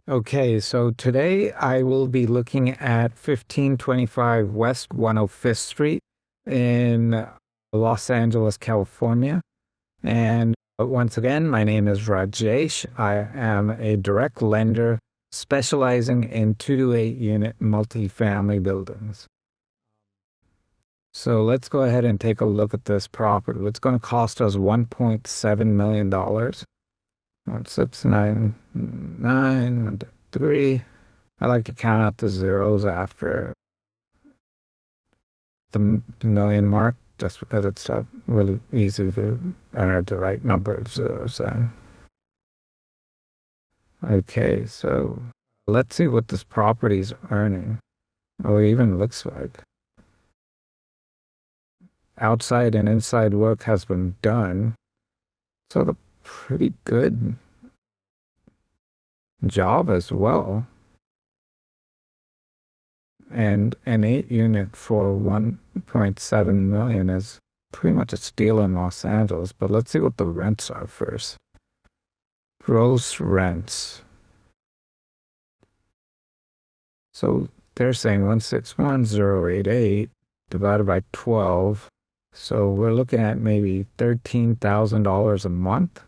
Okay, so today I will be looking at 1525 West 105th Street in Los Angeles, California. And once again, my name is Rajesh. I am a direct lender specializing in 2 to 8 unit multifamily buildings. So let's go ahead and take a look at this property. It's going to cost us $1.7 million. 1699 I like to count out the zeros after the million mark, just because it's really easy to enter the right number of zeros in. Okay, so let's see what this property is earning. Oh, it even looks like outside and inside work has been done. So the pretty good job as well. And an 8 unit for 1.7 million is pretty much a steal in Los Angeles. But let's see what the rents are first. Gross rents. So they're saying 161088 divided by 12. So we're looking at maybe $13,000 a month.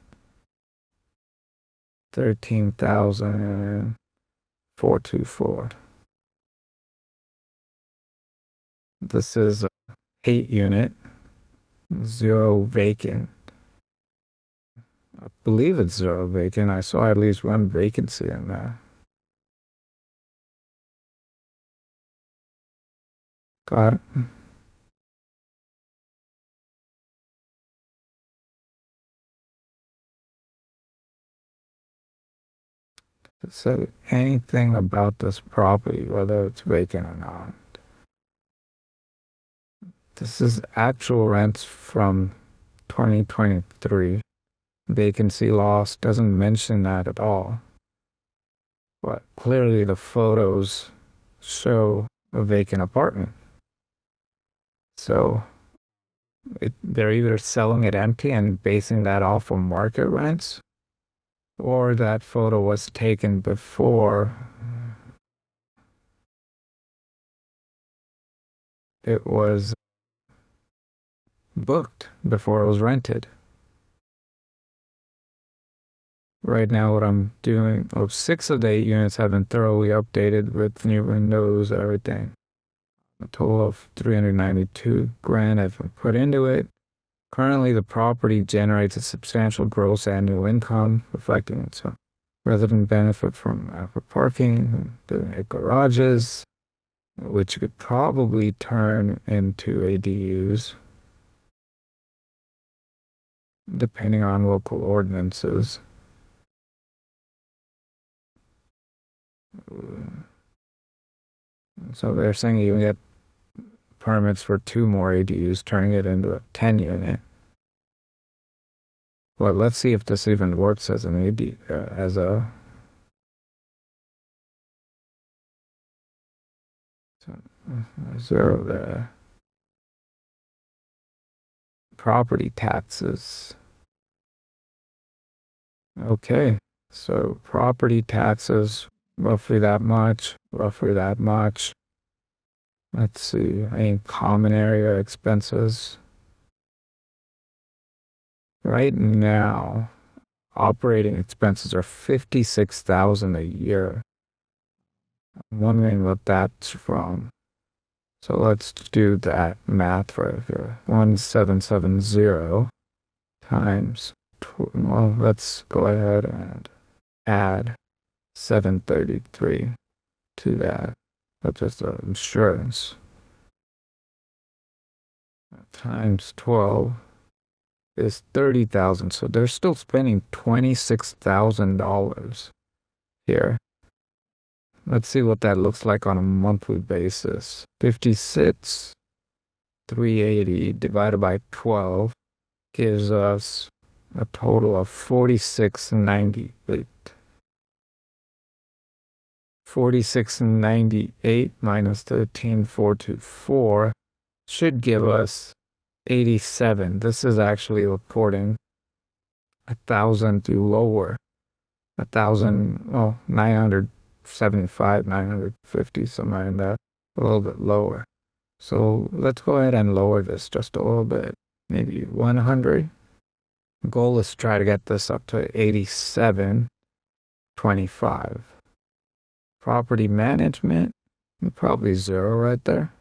13,424. This is 8 unit, 0 vacant. I believe it's 0 vacant. I saw at least one vacancy in there. Got it. So anything about this property, whether it's vacant or not. This is actual rents from 2023. Vacancy loss doesn't mention that at all. But clearly the photos show a vacant apartment. So they're either selling it empty and basing that off of market rents, or that photo was taken before it was booked, before it was rented. Right now, what I'm doing, 6 of the 8 units have been thoroughly updated with new windows, everything. A total of 392 grand I've put into it. Currently, the property generates a substantial gross annual income, reflecting its resident benefit from adequate parking, the garages, which could probably turn into ADUs, depending on local ordinances. So they're saying you can get permits for 2 more ADUs, turning it into a 10 unit. Well, let's see if this even works as an AD, as a zero there. Property taxes. Okay, so property taxes, roughly that much, roughly that much. Let's see, any common area expenses. Right now, operating expenses are 56,000 a year. I'm wondering what that's from. So let's do that math for here. 1770 times, well, let's go ahead and add 733 to that. That's just the insurance. Times 12 is 30,000. So they're still spending $26,000 here. Let's see what that looks like on a monthly basis. 56,380 divided by 12 gives us a total of 4698. 4698 minus 13,424 should give us 87. This is actually reporting 1,000 lower 975, 950, somewhere in there, a little bit lower. So let's go ahead and lower this just a little bit, maybe 100. Goal is to try to get this up to 87.25. Property management, probably zero right there.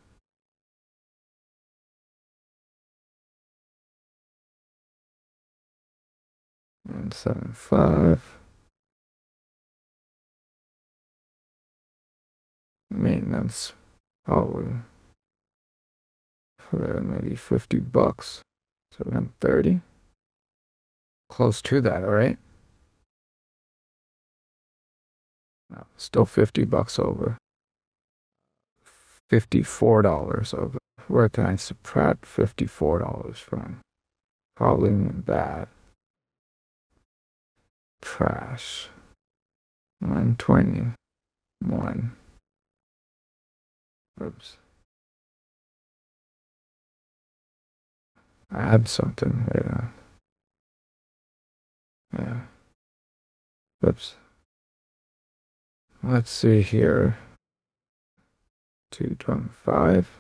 175. Maintenance, probably for maybe $50. So then 30. Close to that, all right? No, still $50 over. $54 over. Where can I subtract $54 from? Probably that. Trash. 121. Oops. Add something. Yeah. Oops. Let's see here. 225.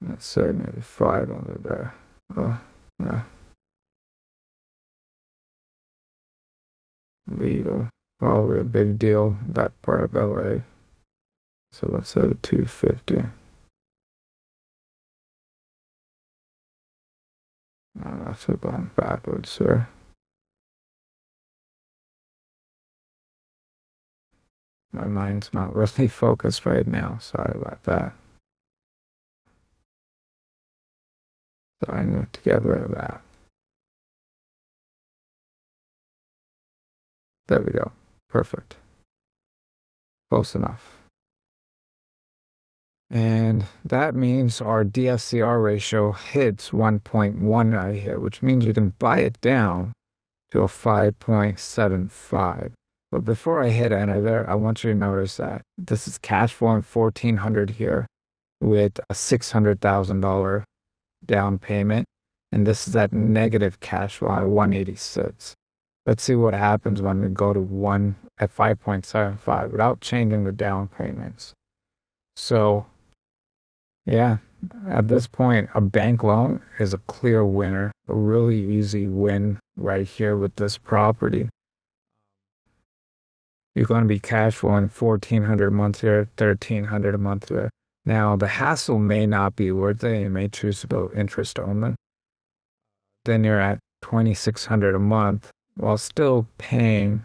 Let's say, maybe 5 under there. Oh, yeah. Legal. Probably a big deal, that part of LA. So let's say 250. That's going backwards, sir. My mind's not really focused right now. Sorry about that. So I need to get rid of that. There we go. Perfect. Close enough. And that means our DSCR ratio hits 1.1 right here, which means you can buy it down to a 5.75. But before I hit enter there, I want you to notice that this is cash flowing 1,400 here with a $600,000 down payment. And this is at negative cash flow at 186. Let's see what happens when we go to 1 at 5.75 without changing the down payments. So, yeah, at this point, a bank loan is a clear winner, a really easy win right here with this property. You're going to be cash flowing 1,400 a month here, 1,300 a month here. Now, the hassle may not be worth it. You may choose to go interest only. Then you're at 2,600 a month while still paying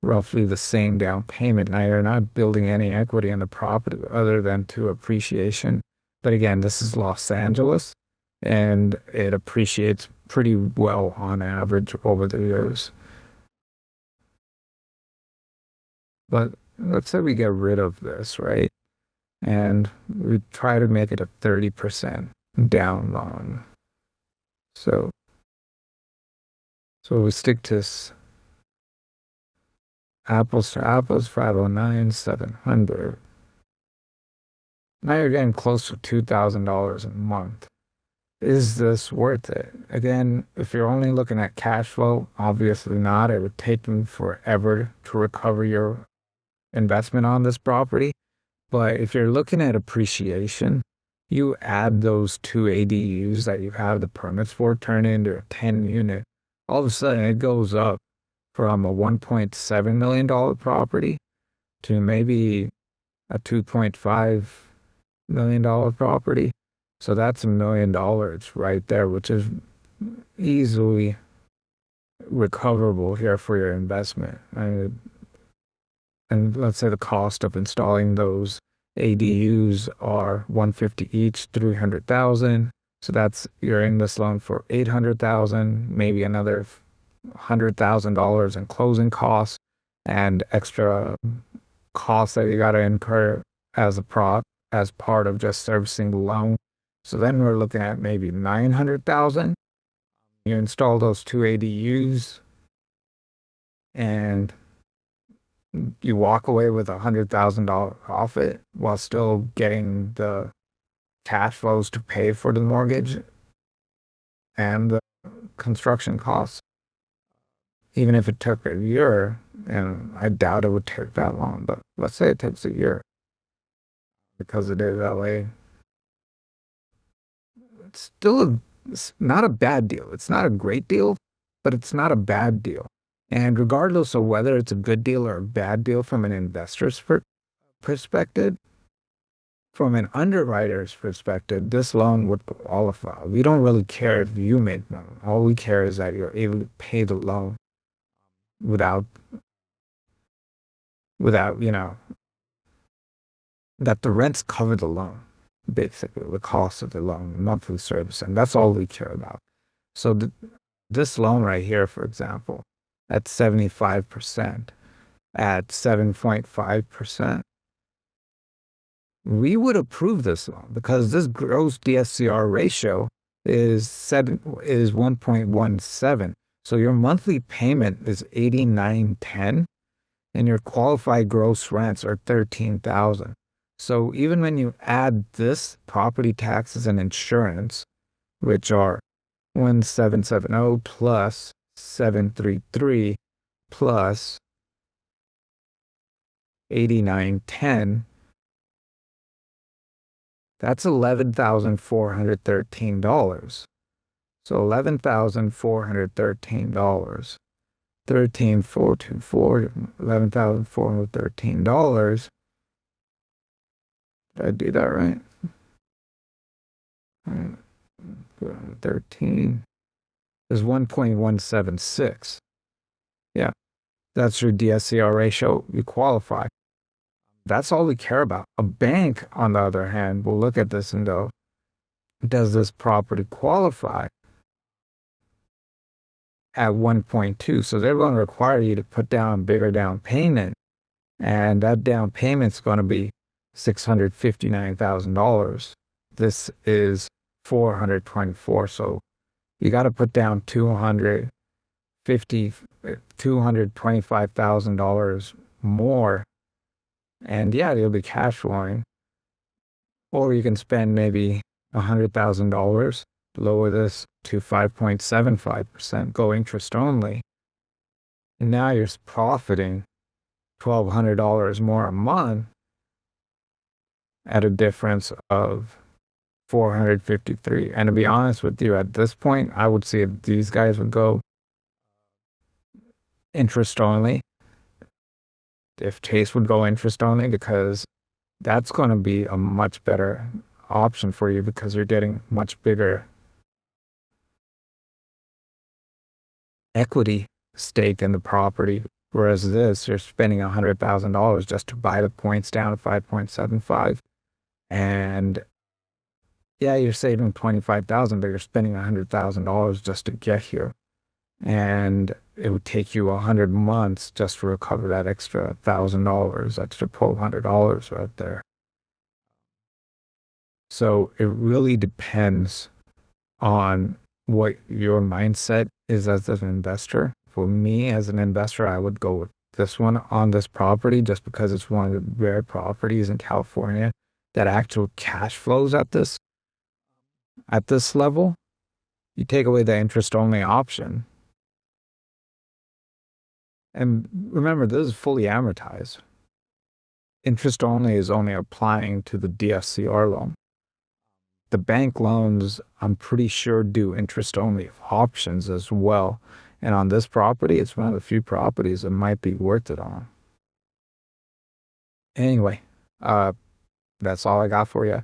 roughly the same down payment. Now, you're not building any equity in the property other than to appreciation. But again, this is Los Angeles, and it appreciates pretty well on average over the years. But let's say we get rid of this, right? And we try to make it a 30% down loan. So we stick to apples to apples, 509, 700. Now you're getting close to $2,000 a month. Is this worth it? Again, if you're only looking at cash flow, obviously not. It would take them forever to recover your investment on this property. But if you're looking at appreciation, you add those two ADUs that you have the permits for, turn it into a 10 unit. All of a sudden, it goes up from a $1.7 million property to maybe a $2.5 million property. So that's $1 million right there, which is easily recoverable here for your investment. And let's say the cost of installing those ADUs are $150 each, 300,000. So that's you're in this loan for 800,000, maybe another $100,000 in closing costs and extra costs that you got to incur as as part of just servicing the loan. So then we're looking at maybe 900,000. You install those two ADUs and you walk away with $100,000 profit while still getting the cash flows to pay for the mortgage and the construction costs. Even if it took a year, and I doubt it would take that long, but let's say it takes a year because it is LA. It's not a bad deal. It's not a great deal, but it's not a bad deal. And regardless of whether it's a good deal or a bad deal from an investor's perspective, from an underwriter's perspective, this loan would qualify. We don't really care if you made money. All we care is that you're able to pay the loan without, that the rents cover the loan, basically, the cost of the loan, monthly service, and that's all we care about. So this loan right here, for example, at 75%, at 7.5%, we would approve this loan because this gross DSCR ratio is 1.17. So your monthly payment is $89.10 and your qualified gross rents are $13,000. So even when you add this property taxes and insurance, which are 1770 plus 733 plus 8910, that's $11,413. So $11,413. 13,424, $11,413. Did I do that right? 13 is 1.176. Yeah, that's your DSCR ratio. You qualify. That's all we care about. A bank, on the other hand, will look at this and go, does this property qualify at 1.2? So they're going to require you to put down a bigger down payment. And that down payment's going to be $659,000. This is 424. So you got to put down $225,000 more. And yeah, you'll be cash flowing. Or you can spend maybe $100,000, lower this to 5.75%, go interest only. And now you're profiting $1,200 more a month at a difference of 453. And to be honest with you, at this point, I would see if these guys would go interest only, if Chase would go interest only, because that's going to be a much better option for you because you're getting much bigger equity stake in the property. Whereas this, you're spending $100,000 just to buy the points down to 5.75. And yeah, you're saving $25,000, but you're spending $100,000 just to get here. And it would take you 100 months just to recover that extra $1,000, extra $1,200 right there. So it really depends on what your mindset is as an investor. For me, as an investor, I would go with this one on this property just because it's one of the rare properties in California that actual cash flows at this level. You take away the interest-only option. And remember, this is fully amortized. Interest only is only applying to the DSCR loan. The bank loans, I'm pretty sure, do interest only options as well. And on this property, it's one of the few properties that might be worth it on. Anyway, that's all I got for you.